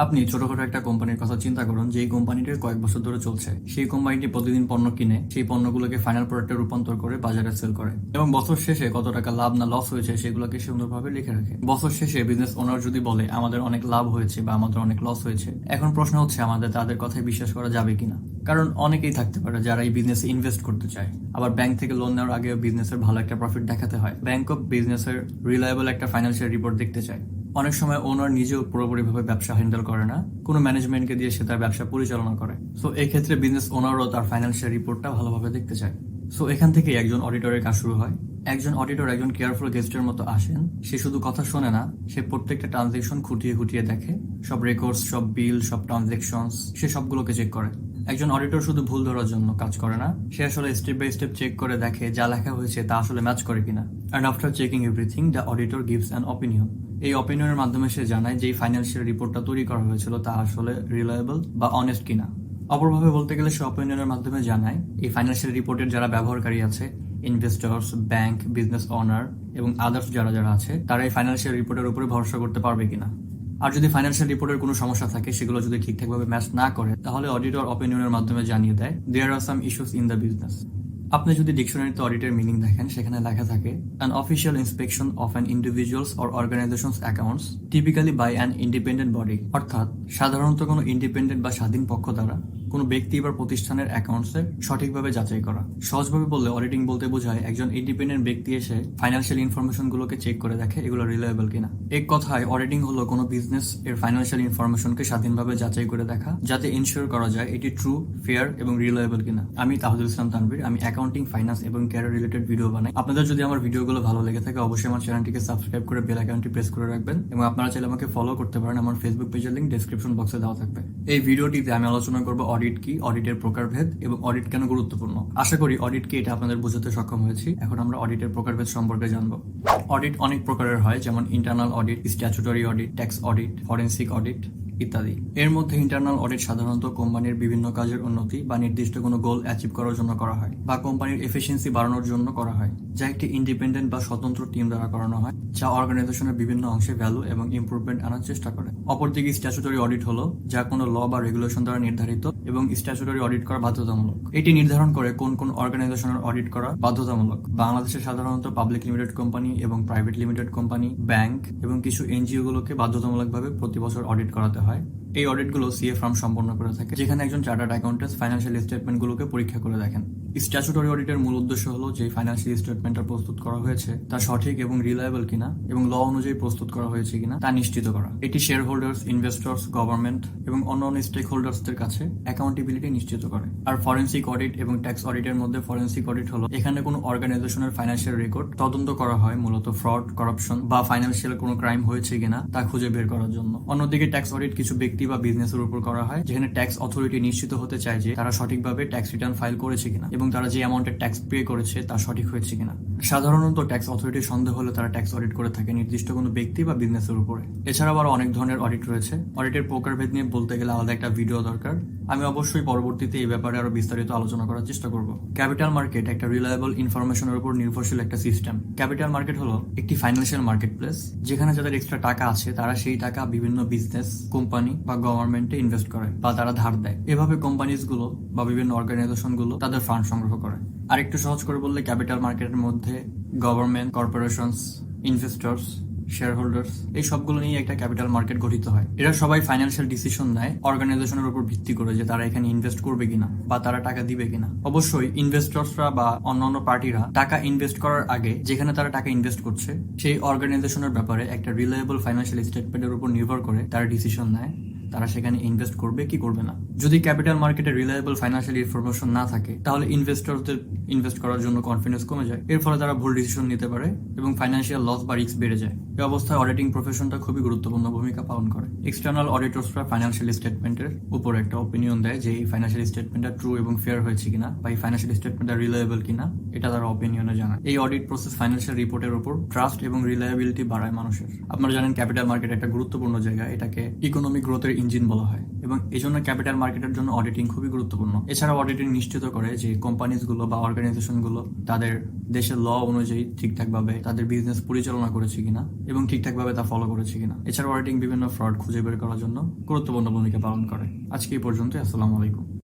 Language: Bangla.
আপনি ছোটখাটো একটা কোম্পানির কথা চিন্তা করুন, যেই কোম্পানিটির কয়েক বছর ধরে চলছে। সেই কোম্পানিটি প্রতিদিন পণ্য কিনে সেই পণ্যগুলোকে ফাইনাল প্রোডাক্টে রূপান্তর করে বাজারে সেল করে এবং বছর শেষে কত টাকা লাভ না লস হয়েছে সেগুলোকে সুন্দরভাবে লিখে রাখে। বছর শেষে বিজনেস ওনার যদি বলে আমাদের অনেক লাভ হয়েছে বা আমাদের অনেক লস হয়েছে, এখন প্রশ্ন হচ্ছে আমাদের তাদের কথায় বিশ্বাস করা যাবে কিনা। কারণ অনেকেই থাকতে পারে যারা এই বিজনেসে ইনভেস্ট করতে চায়, আবার ব্যাংক থেকে লোন নেওয়ার আগে বিজনেসের ভালো একটা প্রফিট দেখাতে হয়। ব্যাংক অফ বিজনেসের রিলায়েবল একটা ফাইন্যান্সিয়াল রিপোর্ট দেখতে চায়। অনেক সময় ওনার নিজেও পুরোপুরিভাবে ব্যবসা হ্যান্ডেল করে না, কোনো ম্যানেজমেন্টকে দিয়ে সে তার ব্যবসা পরিচালনা করে। সো এই ক্ষেত্রে বিজনেস ওনারও তার ফাইন্যান্সিয়াল রিপোর্টটা ভালোভাবে দেখতে চায়। সো এখান থেকে একজন অডিটরের কাজ শুরু হয়। একজন অডিটর একজন কেয়ারফুল গেস্টের মতো আসেন। সে শুধু কথা শোনে না, সে প্রত্যেকটা ট্রানজেকশন খুঁটিয়ে খুঁটিয়ে দেখে, সব রেকর্ডস, সব বিল, সব ট্রানজেকশনস সে সবগুলোকে চেক করে। একজন অডিটর শুধু ভুল ধরার জন্য কাজ করে না, সে আসলে স্টেপ বাই স্টেপ চেক করে দেখে যা লেখা হয়েছে তা আসলে ম্যাচ করে কিনা। And after checking everything, the auditor gives an opinion. এই অপিনিয়নের মাধ্যমে সে জানায় যে ফাইন্যান্সিয়াল রিপোর্টটা তৈরি করা হয়েছিল তা আসলে রিলায়েবল বা অনেস্ট কিনা। অপরভাবে বলতে গেলে সে অপিনিয়নের মাধ্যমে জানায় এই ফাইন্যান্সিয়াল রিপোর্টের যারা ব্যবহারকারী আছে, ইনভেস্টর্স, ব্যাংক, বিজনেস ওনার এবং আদার্স যারা যারা আছে, তারা এই ফাইন্যান্সিয়াল রিপোর্টের উপরে ভরসা করতে পারবে কিনা। আর যদি ফাইন্যান্সিয়াল রিপোর্টের কোনো সমস্যা থাকে, সেগুলো যদি ঠিকঠাকভাবে ম্যাচ না করে, তাহলে অডিটর অপিনিয়নের মাধ্যমে জানিয়ে দেয় there are some issues in the business. আপনি যদি ডিকশনারিতে অডিটের মিনিং দেখেন, সেখানে লেখা থাকে an official inspection of an individuals or organisations accounts typically by an independent body. অর্থাৎ সাধারণত কোনো ইন্ডিপেন্ডেন্ট বা স্বাধীন পক্ষ দ্বারা কোনো ব্যক্তি বা প্রতিষ্ঠানের অ্যাকাউন্টসের সঠিকভাবে যাচাই করা। সহজভাবে বললে অডিটিং বলতে বোঝায় একজন ইন্ডিপেন্ডেন্ট ব্যক্তি এসে ফাইন্যান্সিয়াল ইনফরমেশন গুলোকে চেক করে দেখে এগুলো রিলায়েবল কিনা। এক কথায় অডিটিং হলো কোনো বিজনেস এর ফাইন্যান্সিয়াল ইনফরমেশনকে স্বাধীনভাবে যাচাই করে দেখা, যাতে ইনশিওর করা যায় এটি ট্রু, ফেয়ার এবং রিলায়েবল কিনা। আমি তাহিদুল ইসলাম তানভীর, আমি অ্যাকাউন্টিং, ফাইন্যান্স এবং ক্যারিয়ার রিলেটেড ভিডিও বানাই। আপনাদের যদি আমার ভিডিওগুলো ভালো লেগে থাকে, অবশ্যই আমার চ্যানেলটিকে সাবস্ক্রাইব করে বেল আইকনটি প্রেস করে রাখবেন এবং আপনারা চাইলে আমাকে ফলো করতে পারেন। আমার ফেসবুক পেজের লিংক ডেসক্রিপশন বক্সে দেওয়া থাকবে। এই ভিডিওটিতে আমি আলোচনা করব অডিট কি, অডিটের প্রকারভেদ এবং অডিট কেন গুরুত্বপূর্ণ। আশা করি অডিট কি এটা আপনাদের বোঝাতে সক্ষম হয়েছি। এখন আমরা অডিটের প্রকারভেদ সম্পর্কে জানবো। অডিট অনেক প্রকারের হয়, যেমন internal audit, statutory audit, tax audit, forensic audit ইত্যাদি। এর মধ্যে ইন্টারনাল অডিট সাধারণত কোম্পানির বিভিন্ন কাজের উন্নতি বা নির্দিষ্ট কোনো গোল অ্যাচিভ করার জন্য করা হয়, বা কোম্পানির এফিসিয়েন্সি বাড়ানোর জন্য করা হয়, যা একটি ইন্ডিপেন্ডেন্ট বা স্বতন্ত্র টিম দ্বারা করানো হয়, যা অর্গানাইজেশনের বিভিন্ন অংশে ভ্যালু এবং ইমপ্রুভমেন্ট আনার চেষ্টা করে। অপরদিকে স্ট্যাচুটরি অডিট হলো যা কোনো ল বা রেগুলেশন দ্বারা নির্ধারিত এবং স্ট্যাচুটরি অডিট করা বাধ্যতামূলক। এটি নির্ধারণ করে কোন কোন অর্গানাইজেশনের অডিট করা বাধ্যতামূলক। বাংলাদেশে সাধারণত পাবলিক লিমিটেড কোম্পানি এবং প্রাইভেট লিমিটেড কোম্পানি, ব্যাংক এবং কিছু এনজিও গুলোকে বাধ্যতামূলকভাবে প্রতি বছর অডিট করাতে হয়। এই অডিটগুলো সিএ ফার্ম সম্পন্ন করে থাকে, যেখানে একজন চার্টার্ড অ্যাকাউন্টেন্ট ফাইন্যান্সিয়াল স্টেটমেন্টগুলোকে পরীক্ষা করে দেখেন। স্ট্যাচুটরি অডিটের মূল উদ্দেশ্য হলো যে ফাইন্যান্সিয়াল স্টেটমেন্টটা প্রস্তুত করা হয়েছে তা সঠিক এবং রিলায়েবল কিনা এবং ল অনুযায়ী প্রস্তুত করা হয়েছে কিনা তা নিশ্চিত করা। এটি শেয়ার হোল্ডার্স, ইনভেস্টর্স, গভর্নমেন্ট এবং অন্যান্য স্টেক হোল্ডার্সদের কাছে অ্যাকাউন্টেবিলিটি নিশ্চিত করে। আর ফরেনসিক অডিট এবং ট্যাক্স অডিটের মধ্যে ফরেনসিক অডিট হলো এখানে কোনো অর্গানাইজেশনের ফাইন্যান্সিয়াল রেকর্ড তদন্ত করা হয়, মূলত ফ্রড, করাপশন বা ফাইন্যান্সিয়াল কোনো ক্রাইম হয়েছে কিনা তা খুঁজে বের করার জন্য। অন্যদিকে ট্যাক্স অডিট কিছু ব্যক্তি বা বিজনেসের উপর করা হয়, যেখানে ট্যাক্স অথরিটি নিশ্চিত হতে চায় যে তারা সঠিকভাবে ট্যাক্স রিটার্ন ফাইল করেছে কিনা এবং তারা যে অ্যামাউন্টের ট্যাক্স পে করেছে তা সঠিক হয়েছে কিনা। সাধারণত ট্যাক্স অথরিটির সন্দেহ হলে তারা ট্যাক্স অডিট করে থাকে নির্দিষ্ট কোনো ব্যক্তি বা বিজনেসের উপরে। এছাড়াও আরো অনেক ধরনের অডিট রয়েছে। অডিটের প্রকারভেদ নিয়ে বলতে গেলে আলাদা একটা ভিডিও দরকার। আমি অবশ্যই পরবর্তীতে এই ব্যাপারে আরো বিস্তারিত আলোচনা করার চেষ্টা করব। ক্যাপিটাল মার্কেট একটা রিলায়েবল ইনফরমেশনের উপর নির্ভরশীল একটা সিস্টেম। ক্যাপিটাল মার্কেট হলো একটি ফাইন্যান্সিয়াল মার্কেট প্লেস, যেখানে যাদের এক্সট্রা টাকা আছে তারা সেই টাকা বিভিন্ন বিজনেস, কোম্পানি বা গভর্নমেন্টে ইনভেস্ট করে বা তারা ধার দেয়। এভাবে কোম্পানিজ গুলো বা বিভিন্ন অর্গানাইজেশন গুলো তাদের ফান্ড সংগ্রহ করে। আর একটু সহজ করে বললে, ক্যাপিটাল মার্কেটের মধ্যে government, corporations, investors, share holders এই সবগুলো নিয়ে একটা ক্যাপিটাল মার্কেট গঠিত হয়। এরা সবাই ফাইন্যান্সিয়াল ডিসিশন নেয় অর্গানাইজেশনের উপর ভিত্তি করে যে তারা এখানে ইনভেস্ট করবে কিনা বা তারা টাকা দিবে কিনা। অবশ্যই ইনভেস্টরসরা বা অন্যান্য পার্টিরা টাকা ইনভেস্ট করার আগে যেখানে তারা টাকা ইনভেস্ট করছে সেই অর্গানাইজেশনের ব্যাপারে একটা রিলায়েবল ফাইন্যান্সিয়াল স্টেটমেন্টের উপর নির্ভর করে তারা ডিসিশন নেয় তারা সেখানে ইনভেস্ট করবে কি করবে না। যদি ক্যাপিটাল মার্কেটে রিলায়েবল ফাইন্যান্সিয়াল ইনফরমেশন না থাকে, তাহলে ইনভেস্টরদের ইনভেস্ট করার জন্য কনফিডেন্স কমে যায়। এর ফলে তারা ভুল ডিসিশন নিতে পারে এবং ফাইন্যান্সিয়াল লস বা রিস্ক বেড়ে যায়। এই অবস্থায় অডিটিং প্রফেশনটা খুবই গুরুত্বপূর্ণ ভূমিকা পালন করে। এক্সটার্নাল অডিটরসরা ফাইন্যান্সিয়াল স্টেটমেন্টের উপর একটা ওপিনিয়ন দেয় যে এই ফাইন্যান্সিয়াল স্টেটমেন্টটা ট্রু এবং ফেয়ার হয়েছে কিনা বা এই ফাইন্যান্সিয়াল স্টেটমেন্টটা রিলায়েবল কিনা, এটা তারা ওপিনিয়নে জানায়। এই অডিট প্রসেস ফাইন্যান্সিয়াল রিপোর্টের উপর ট্রাস্ট এবং রিলায়েবিলিটি বাড়ায় মানুষের। আপনারা জানেন ক্যাপিটাল মার্কেট একটা গুরুত্বপূর্ণ জায়গা, এটাকে ইকোনমিক গ্রোথের ইঞ্জিন বলা হয় এবং এবং এই জন্য ক্যাপিটাল মার্কেটের জন্য অডিটিং খুবই গুরুত্বপূর্ণ। এছাড়া অডিটিং নিশ্চিত করে যে কোম্পানিজগুলো বা অর্গানাইজেশনগুলো তাদের দেশের ল অনুযায়ী ঠিকঠাকভাবে তাদের বিজনেস পরিচালনা করেছে কিনা এবং ঠিকঠাকভাবে তা ফলো করেছে কিনা। এছাড়া অডিটিং বিভিন্ন ফ্রড খুঁজে বের করার জন্য গুরুত্বপূর্ণ ভূমিকা পালন করে। আজকে এই পর্যন্ত, আসসালামু আলাইকুম।